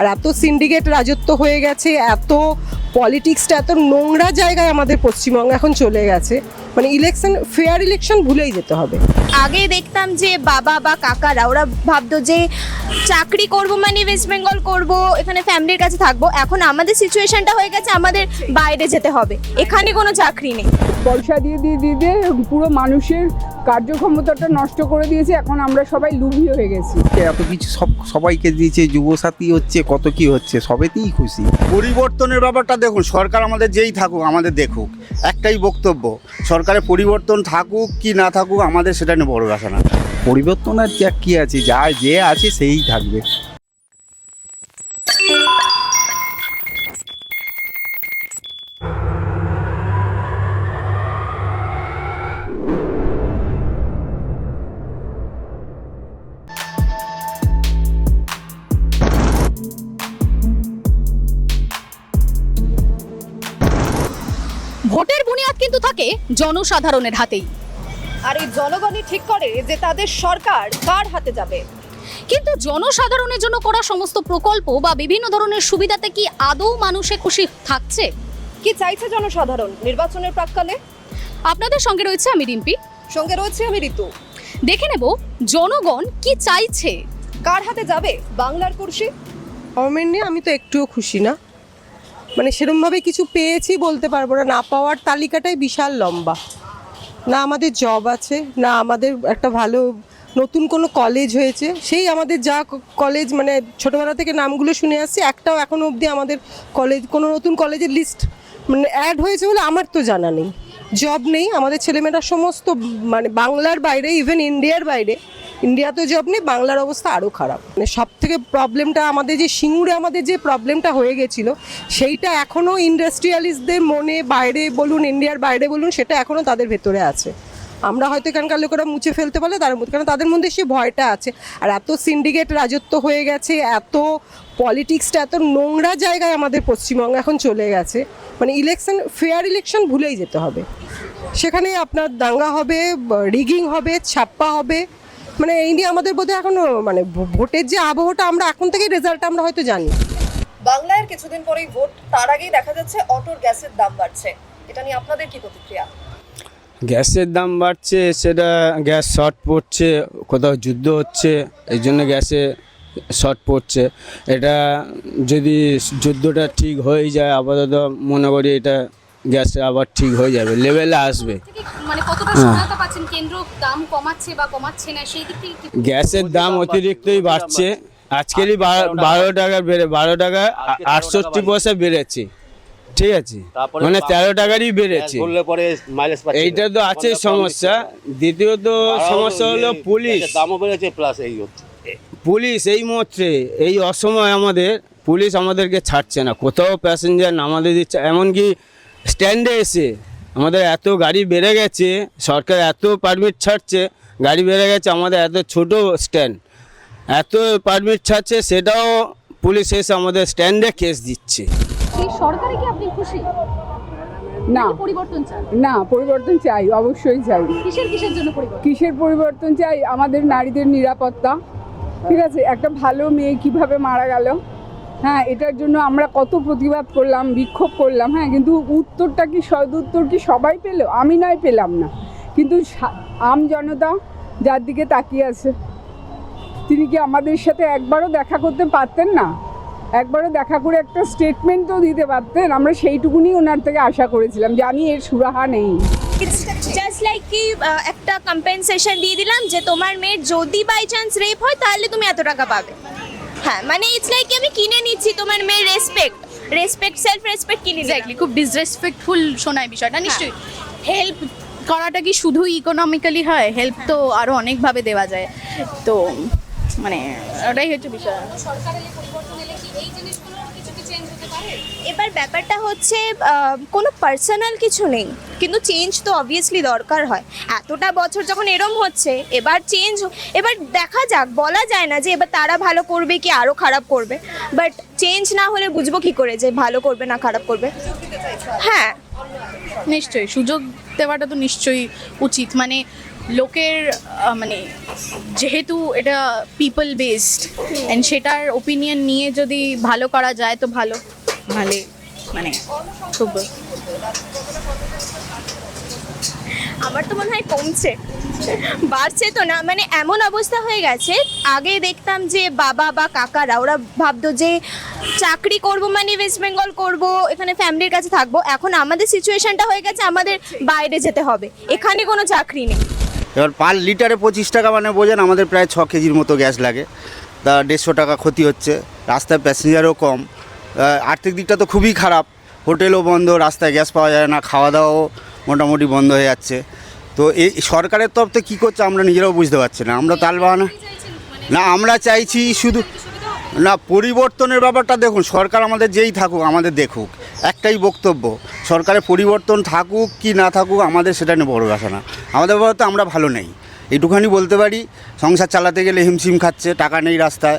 আর এত সিন্ডিকেট রাজত্ব হয়ে গেছে, এত পলিটিক্সটা এত নোংরা জায়গায় আমাদের পশ্চিমবঙ্গ এখন চলে গেছে, মানে ইলেকশন, ফেয়ার ইলেকশন ভুলেই যেতে হবে। আগে দেখতাম যে বাবা বা কাকারা ওরা ভাবতো যে চাকরি করব মানে ওয়েস্ট বেঙ্গল করব, এখানে ফ্যামিলির কাছে থাকবো। এখন আমাদের সিচুয়েশনটা হয়ে গেছে আমাদের বাইরে যেতে হবে, এখানে কোনো চাকরি নেই। পয়সা দিয়ে পুরো মানুষের কার্যক্ষমতাটা নষ্ট করে দিয়েছে। এখন আমরা সবাই লুভি হয়ে গেছি। এত কিছু সবাইকে দিয়েছে, যুবসাথী হচ্ছে, কত কি হচ্ছে, সবেতেই খুশি। পরিবর্তনের ব্যাপারটা দেখুন, সরকার আমাদের যেই থাকুক আমাদের দেখুক, একটাই বক্তব্য, সরকারের পরিবর্তন থাকুক কি না থাকুক আমাদের সেটা নিয়ে বড় কথা না। পরিবর্তন আর কি আছে, যা যে আছে সেই থাকবে। ভোটের বুনিয়াদ কিন্তু থাকে জনসাধারণের হাতেই, আর এই জনগণই ঠিক করে যে তাদের সরকার কার হাতে যাবে। কিন্তু জনসাধারণের জন্য করা সমস্ত প্রকল্প বা বিভিন্ন ধরনের সুবিধাতে কি আদৌ মানুষে খুশি থাকছে? কি চাইছে জনসাধারণ নির্বাচনের প্রাক্কালে? আপনাদের সঙ্গে রয়েছে আমি রিম্পি, সঙ্গে রয়েছে আমি ঋতু। দেখে নেব জনগণ কি চাইছে। কার হাতে যাবে বাংলার কুর্সি? গভর্নমেন্ট নিয়ে আমি তো একটুও খুশি না, মানে সেরকমভাবে কিছু পেয়েছি বলতে পারবো না। না পাওয়ার তালিকাটাই বিশাল লম্বা। না আমাদের জব আছে, না আমাদের একটা ভালো নতুন কোনো কলেজ হয়েছে। সেই আমাদের যা কলেজ, মানে ছোটোবেলা থেকে নামগুলো শুনে আসছি, একটাও এখনও অবধি আমাদের কলেজ, কোনো নতুন কলেজের লিস্ট মানে অ্যাড হয়েছে বলে আমার তো জানা নেই। জব নেই আমাদের ছেলেমেয়েরা, সমস্ত মানে বাংলার বাইরে, ইভেন ইন্ডিয়ার বাইরে, ইন্ডিয়াতেও জব নেই, বাংলার অবস্থা আরও খারাপ। মানে সব থেকে প্রবলেমটা আমাদের যে সিঙ্গুরে আমাদের যে প্রবলেমটা হয়ে গেছিলো, সেইটা এখনও ইন্ডাস্ট্রিয়ালিস্টদের মনে, বাইরে বলুন ইন্ডিয়ার বাইরে বলুন, সেটা এখনও তাদের ভেতরে আছে। আমরা হয়তো এখানকার লোকেরা মুছে ফেলতে পারলে তার মধ্যে, কারণ তাদের মধ্যে সে ভয়টা আছে। আর এত সিন্ডিকেট রাজত্ব হয়ে গেছে, এত পলিটিক্সটা এত নোংরা জায়গায় আমাদের পশ্চিমবঙ্গ এখন চলে গেছে, মানে ইলেকশন, ফেয়ার ইলেকশন ভুলেই যেতে হবে। সেখানে আপনার দাঙ্গা হবে, রিগিং হবে, ছাপ্পা হবে, মানে এই নিয়ে আমাদের বোধহয় এখনো মানে ভোটের যে আবহাওয়াটা আমরা এখন থেকেই রেজাল্টটা আমরা হয়তো জানি। বাংলায় কিছুদিন পরেই ভোট, তার আগেই দেখা যাচ্ছে অটোর গ্যাসের দাম বাড়ছে। এটা নিয়ে আপনাদের কি প্রতিক্রিয়া? গ্যাসের দাম বাড়ছে, সেটা গ্যাস শর্ট পড়ছে, কোথাও যুদ্ধ হচ্ছে, এই জন্য গ্যাসে শর্ট পড়ছে। এটা যদি যুদ্ধটা ঠিক হয়ে যায়, আপাতত মনে করি এটা গ্যাসে আবার ঠিক হয়ে যাবে, লেভেলে আসবে। মানে কতটা সহায়তা পাচ্ছেন? কেন্দ্র দাম কমাচ্ছে বা কমাচ্ছে না, সেই দিক থেকে গ্যাসের দাম অতিরিক্তই বাড়ছে। আজকেরই 12 টাকা বেড়ে 12 টাকা 68 পয়সা বেড়েছে, ঠিক আছে, মানে 13 টাকারই বেড়েছে। এইটা তো আছে সমস্যা। দ্বিতীয়ত সমস্যা হলো পুলিশ এই মুহূর্তে এই অসময় পুলিশ আমাদেরকে ছাড়ছে না, কোথাও প্যাসেঞ্জার নামাতে দিচ্ছে। এমনকি স্ট্যান্ডে এসে আমাদের এত গাড়ি বেড়ে গেছে, সরকার এত পারমিট ছাড়ছে, গাড়ি বেড়ে গেছে, আমাদের এত ছোট স্ট্যান্ড, এত পারমিট ছাড়ছে, সেটাও পুলিশ এসে আমাদের স্ট্যান্ডে কেস দিচ্ছে। এই সরকারে কি আপনি খুশি? না, পরিবর্তন চান? না, পরিবর্তন চাই, অবশ্যই চাই। কিসের জন্য পরিবর্তন? কিসের পরিবর্তন চাই? আমাদের নারীদের নিরাপত্তা, ঠিক আছে, একটা ভালো মেয়ে কিভাবে মারা গেল, হ্যাঁ, এটার জন্য আমরা কত প্রতিবাদ করলাম, বিক্ষোভ করলাম, হ্যাঁ, কিন্তু উত্তরটা কি, সদুত্তর কি সবাই পেল? আমি নয় পেলাম না, কিন্তু আম জনতা যার দিকে তাকিয়ে আছে, তিনি কি আমাদের সাথে একবারও দেখা করতে পারতেন না? একবারও দেখা করে একটা স্টেটমেন্টও দিতে পারতেন। আমরা সেইটুকুনি ওনার থেকে আশা করেছিলাম, জানি এর সুরাহা নেই। জাস্ট লাইক কি একটা কম্পেনসেশন দিয়ে দিলাম যে তোমার মেয়ের যদি বাই চান্স রেপ হয় তাহলে তুমি এত টাকা পাবে। হ্যাঁ, মানে ইটস লাইক আমি কিনে নিচ্ছি তোমার মেয়ের রেসপেক্ট, সেলফ রেসপেক্ট কিনে নিলাম। খুব ডিসরেসপেক্টফুল শোনায় বিষয়টা। নিশ্চয়ই হেল্প করাটা কি শুধু ইকোনমিক্যালি হয়? হেল্প তো আরও অনেকভাবে দেওয়া যায়, তো মানে ওটাই হচ্ছে বিষয়। এবার ব্যাপারটা হচ্ছে কোনো পার্সোনাল কিছু নেই, কিন্তু চেঞ্জ তো অবভিয়াসলি দরকার হয়। এতটা বছর যখন এরম হচ্ছে, এবার চেঞ্জ, এবার দেখা যাক, বলা যায় না যে এবার তারা ভালো করবে কি আরও খারাপ করবে, বাট চেঞ্জ না হলে বুঝবো কি করে যে ভালো করবে না খারাপ করবে। হ্যাঁ, নিশ্চয়ই সুযোগ দেওয়াটা তো নিশ্চয়ই উচিত। মানে লোকের মানে যেহেতু এটা পিপল বেসড অ্যান্ড সেটার ওপিনিয়ন নিয়ে যদি ভালো করা যায় তো ভালো, নাহলে মানে খুব আমার তো মনে হয় কমছে, বাড়ছে তো না। মানে এমন অবস্থা হয়ে গেছে, আগে দেখতাম যে বাবা বা কাকারা ওরা ভাবতো যে চাকরি করব মানে ওয়েস্ট বেঙ্গল করবো, এখানে ফ্যামিলির কাছে থাকবো। এখন আমাদের সিচুয়েশনটা হয়ে গেছে আমাদের বাইরে যেতে হবে, এখানে কোনো চাকরি নেই। এবার পার লিটারে 25 টাকা, মানে বোঝেন আমাদের প্রায় 6 কেজির মতো গ্যাস লাগে, তা 150 টাকা ক্ষতি হচ্ছে। রাস্তায় প্যাসেঞ্জারও কম, আর্থিক দিকটা তো খুবই খারাপ। হোটেলও বন্ধ, রাস্তায় গ্যাস পাওয়া যায় না, খাওয়া দাওয়াও মোটামুটি বন্ধ হয়ে যাচ্ছে। তো এই সরকারের তরফ থেকে কী করছে আমরা নিজেরাও বুঝতে পারছি না। আমরা তালবাহানা না, আমরা চাইছি শুধু না পরিবর্তনের ব্যাপারটা দেখুন, সরকার আমাদের যেই থাকুক আমাদের দেখুক, একটাই বক্তব্য, সরকারের পরিবর্তন থাকুক কি না থাকুক আমাদের সেটা নিয়ে বড় কথা না। আমাদের ব্যাপারে আমরা ভালো নেই, এইটুখানি বলতে পারি। সংসার চালাতে গেলে হিমশিম খাচ্ছে, টাকা নেই রাস্তায়,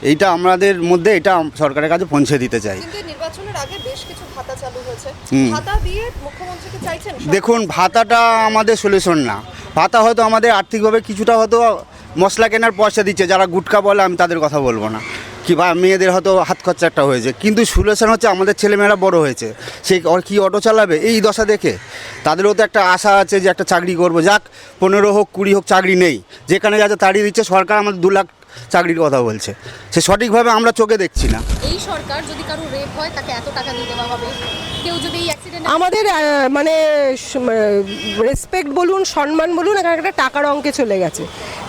এইটা আমাদের মধ্যে, এটা সরকারের কাছে পৌঁছে দিতে চাই। কিন্তু নির্বাচনের আগে বেশ কিছু ভাতা চালু হয়েছে, হুম। ভাতা দিয়ে মুখ্যমন্ত্রীকে চাইছেন? দেখুন, ভাতাটা আমাদের সলিউশন না। ভাতা হয়তো আমাদের আর্থিকভাবে কিছুটা হয়তো মশলা কেনার পয়সা দিচ্ছে, যারা গুটকা বলে আমি তাদের কথা বলবো না, কিংবা মেয়েদের হয়তো হাত খরচা একটা হয়েছে, কিন্তু সলিউশন হচ্ছে আমাদের ছেলেমেয়েরা বড় হয়েছে, সে কি অটো চালাবে এই দশা দেখে? তাদেরও তো একটা আশা আছে যে একটা চাকরি করবো, যাক 15 হোক 20 হোক চাকরি নেই, যেখানে যাতে তাড়িয়ে দিচ্ছে। সরকার আমাদের 2 লাখ চাকরির কথা বলছে, সে সঠিকভাবে আমরা চোখে দেখছি না। এই সরকার যদি কারো রেপ হয় তাকে এত টাকা দিয়ে দেওয়া হবে, কেউ যদি এই অ্যাক্সিডেন্ট আমাদের মানে রেসপেক্ট বলুন, সম্মান বলুন, এখানে একটা টাকার অঙ্কে চলে গেছে।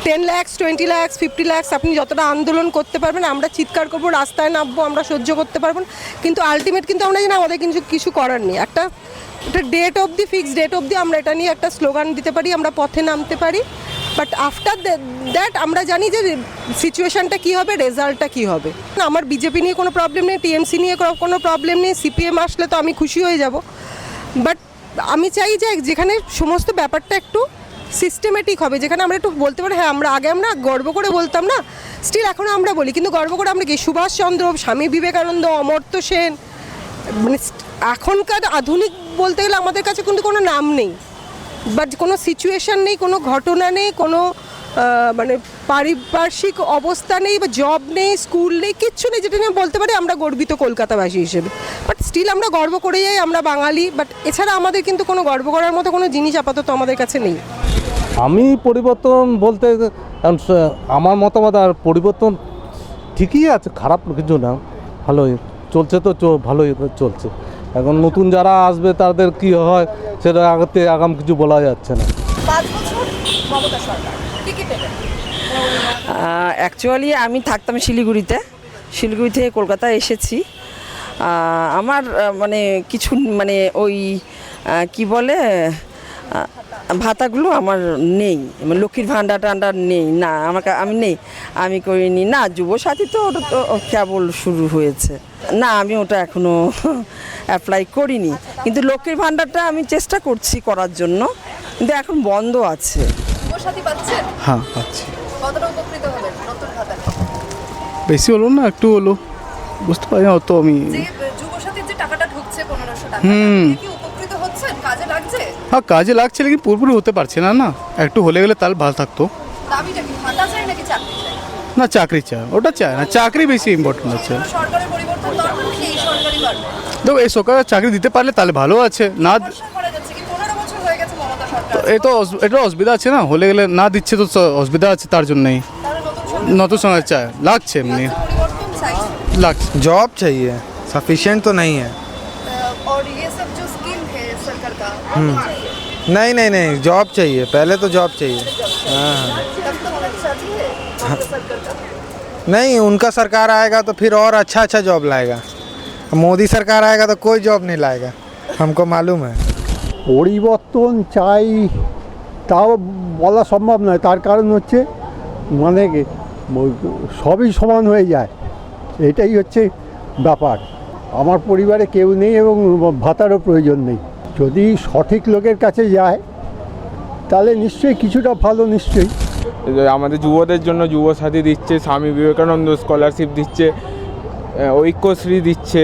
10 লাখ, 20 লাখ, 50 লাখ, আপনি যতটা আন্দোলন করতে পারবেন, আমরা চিৎকার করবো, রাস্তায় নামবো, আমরা সহ্য করতে পারবেন, কিন্তু আলটিমেট কিন্তু আমরা জানি আমাদের কিন্তু কিছু করার নেই। একটা ডেট অবধি, ফিক্সড ডেট অবধি আমরা এটা নিয়ে একটা স্লোগান দিতে পারি, আমরা পথে নামতে পারি, বাট আফটার দ্যাট আমরা জানি যে সিচুয়েশানটা কী হবে, রেজাল্টটা কী হবে। আমার বিজেপি নিয়ে কোনো প্রবলেম নেই, টিএমসি নিয়ে কোনো প্রবলেম নেই, সিপিএম আসলে তো আমি খুশি হয়ে যাব, বাট আমি চাই যে যেখানে সমস্ত ব্যাপারটা একটু সিস্টেমেটিক হবে, যেখানে আমরা একটু বলতে পারি হ্যাঁ আমরা আগে আমরা গর্ব করে বলতাম না, স্টিল এখনও আমরা বলি, কিন্তু গর্ব করে আমরা কি সুভাষচন্দ্র, স্বামী বিবেকানন্দ, অমর্ত্য সেন, মানে এখনকার আধুনিক বলতে গেলে আমাদের কাছে কিন্তু কোনো নাম নেই, বাট কোনো সিচুয়েশান নেই, কোনো ঘটনা নেই, কোনো মানে পারিপার্শ্বিক অবস্থা নেই, বা জব নেই, স্কুল নেই, কিচ্ছু নেই যেটা নিয়ে বলতে পারি আমরা গর্বিত কলকাতাবাসী হিসেবে। বাট স্টিল আমরা গর্ব করে যাই আমরা বাঙালি, বাট এছাড়া আমাদের কিন্তু কোনো গর্ব করার মতো কোনো জিনিস আপাতত আমাদের কাছে নেই। আমি পরিবর্তন বলতে আমার মতামত, আর পরিবর্তন ঠিকই আছে, খারাপ কিছু না, ভালোই চলছে, তো ভালোই চলছে। এখন নতুন যারা আসবে তাদের কি হয় সেটা আগাম কিছু বলা যাচ্ছে না। 5 বছর মমতা সরকার কি কি পেলেন? অ্যাকচুয়ালি আমি থাকতাম শিলিগুড়ি থেকে কলকাতায় এসেছি। আমার মানে কিছু মানে ওই কি বলে ভাতাগুলো আমার নেই, লক্ষ্মীর ভাণ্ডার টান্ডার নেই, না আমি নেই, আমি করিনি না। যুবসাথী তো ওটা তো কেবল শুরু হয়েছে, না আমি ওটা এখনও অ্যাপ্লাই করিনি, কিন্তু লক্ষ্মীর ভাণ্ডারটা আমি চেষ্টা করছি করার জন্য, কিন্তু এখন বন্ধ আছে। যুবসাথী পাচ্ছেন? হ্যাঁ পাচ্ছি। কতটা উপকৃত হবেন নতুন ভাতা? বেশি হলো না, একটু হলো, বুঝতে পারি না অত আমি। যে যুবসাথীর যে টাকাটা ঢুকছে 1500 টাকা, হুম। কি উপকৃত হচ্ছেন? কাজে লাগছে? হ্যাঁ কাজে লাগছে, কিন্তু পুরোপুরি হতে পারছে না, না একটু হলে গেলে তাহলে ভালো থাকতো। দাবিটা কি ভাতা চাই নাকি চাকরি চাই? না চাকরি চায়, ওটা চায় না, চাকরি বেশি ইম্পর্টেন্ট আছে। সরকারের পরিবর্তন দরকার নাকি এই সরকারই বাড়বে? দেখো এই সরকার চাকরি দিতে পারলে তাহলে ভালো আছে, না আশা করা যাচ্ছে কি 15 বছর হয়ে গেছে মমতা সরকার, এটা অসুবিধা আছে না, হলে গেলে না দিচ্ছে তো অসুবিধা আছে, তার জন্যই তাহলে নতুন নতুন সময় চায়, লাগছে এমনি পরিবর্তন চাইছে। লাগছে। जॉब चाहिए, सफिशिएंट तो नहीं है। और ये सब जो स्कीम है सरकार का नहीं जॉब चाहिए, पहले तो जॉब चाहिए। हाँ तब तो होना चाहिए सरकार का। नहीं, उनका सरकार आएगा तो फिर और अच्छा जॉब लाएगा, मोदी सरकार आएगा तो कोई जॉब नहीं लाएगा, हमको मालूम है। পরিবর্তন চাই তাও বলা সম্ভব নয়, তার কারণ হচ্ছে মানে সবই সমান হয়ে যায়, এটাই হচ্ছে ব্যাপার। আমার পরিবারে কেউ নেই এবং ভাতারও প্রয়োজন নেই, যদি সঠিক লোকের কাছে যায় তাহলে নিশ্চয়ই কিছুটা ভালো, নিশ্চয়ই। আমাদের যুবদের জন্য যুবসাথী দিচ্ছে, স্বামী বিবেকানন্দ স্কলারশিপ দিচ্ছে, ঐক্যশ্রী দিচ্ছে,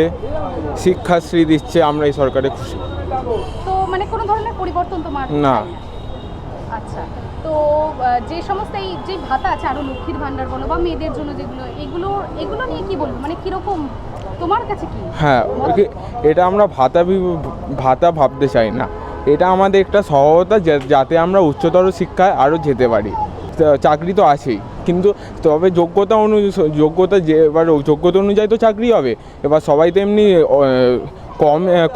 শিক্ষাশ্রী দিচ্ছে, আমরা এই সরকারে খুশি। তো মানে কোনো ধরনের পরিবর্তন তোমার না। আচ্ছা তো যে সমস্ত এই যে ভাতা আছে আরও লক্ষ্মীর ভাণ্ডার বলো বা মেয়েদের জন্য যেগুলো এগুলো নিয়ে কি বলবো, মানে কীরকম তোমার কাছে কি? হ্যাঁ, এটা আমরা ভাতা ভাবতে চাই না, এটা আমাদের একটা সহায়তা যাতে আমরা উচ্চতর শিক্ষায় আরও যেতে পারি। চাকরি তো আছেই, কিন্তু তবে যোগ্যতা অনুযায়ী তো চাকরি হবে। এবার সবাই তো এমনি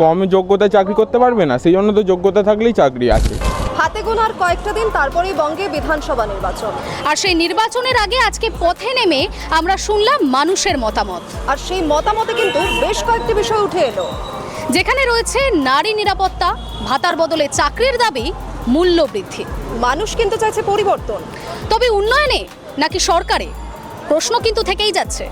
কম যোগ্যতায় চাকরি করতে পারবে না, সেই জন্য তো যোগ্যতা থাকলেই চাকরি আছে। হাতে গোনার কয়েকটা দিন তারপরেই বঙ্গে বিধানসভা নির্বাচন, আর সেই নির্বাচনের আগে আজকে পথে নেমে আমরা শুনলাম মানুষের মতামত, আর সেই মতামতে কিন্তু বেশ কয়েকটি বিষয় উঠে এলো, যেখানে রয়েছে নারী নিরাপত্তা, ভাতার বদলে চাকরির দাবি, মূল্য বৃদ্ধি। মানুষ কিন্তু চাইছে পরিবর্তন, তবে উন্নয়নে নাকি সরকারে, প্রশ্ন কিন্তু থেকেই যাচ্ছে।